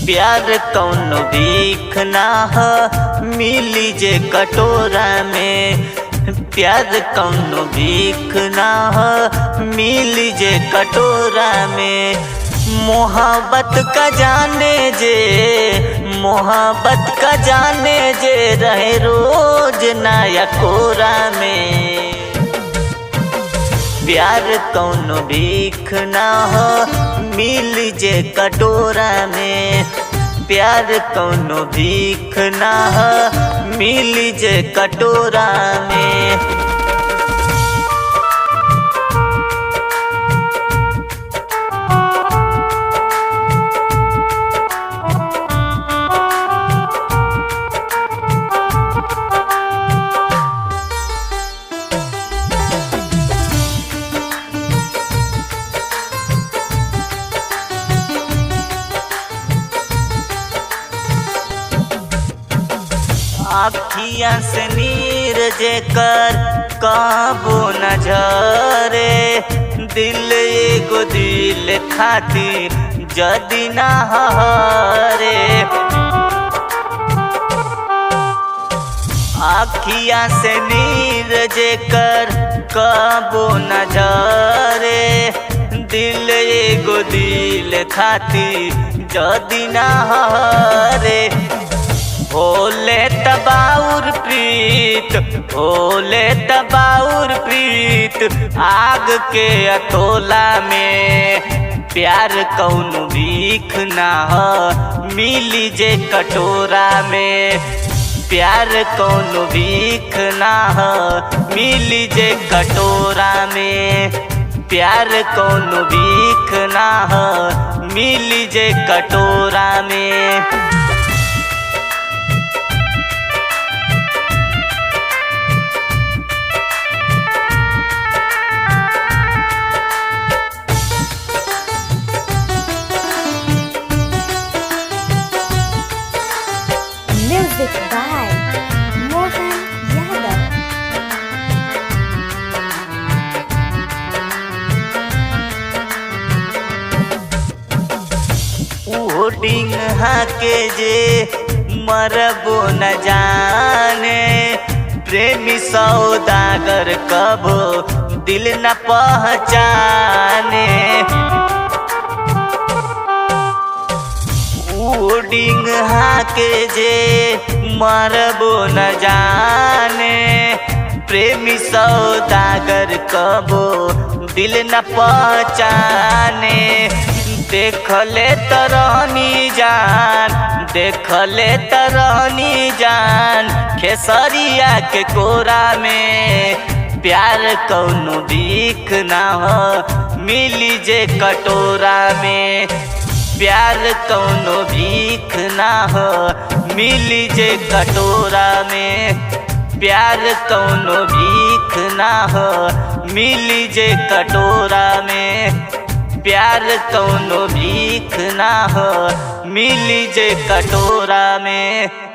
प्यार कौनो भीख ना ह मिली जे कटोरा में। प्यार कौनो भीख ना ह मिली जे कटोरा में। मोहब्बत का जाने जे, मोहब्बत का जाने जे रहे रोज नया कोरा में। प्यार कौनो भीख ना हो मिल जे कटोरा में। प्यार कौनो भीख ना हो मिल जे कटोरा में। आँखिया से नीर जेकर काबू न झरे। दिल एगो दिल खातिर जदी ना हरे। आँखिया से नीर जेकर काबू न झरे। दिल एगो दिल खातिर जदी ना हरे। होले तबाउर प्रीत, होले तबाउर प्रीत आग के अतोला में। प्यार कौनो भीख ना हो मिली जे कटोरा में। प्यार कौनो भीख ना हो मिली जे कटोरा में। प्यार कौनो भीख ना हो मिली जे कटोरा में। Music by Mohan Yadav। ओडिंग हाके जे मरबो न जाने। प्रेमी सौदागर कबो दिल न पहचाने। ओडिंग हाके जे मरबो न जाने। प्रेमी सौदागर कबो दिल न पहचाने। देखले तरहनी जान, देखले तरहनी जान खेसरिया के कोरा में। प्यार कौनो भीख ना हो मिली जे कटोरा में। प्यार कौनो भीख ना हो मिली जे कटोरा में। प्यार कौनो भीख ना हो मिली जे कटोरा में। प्यार कौनो भीख ना हो मिली जे कटोरा में।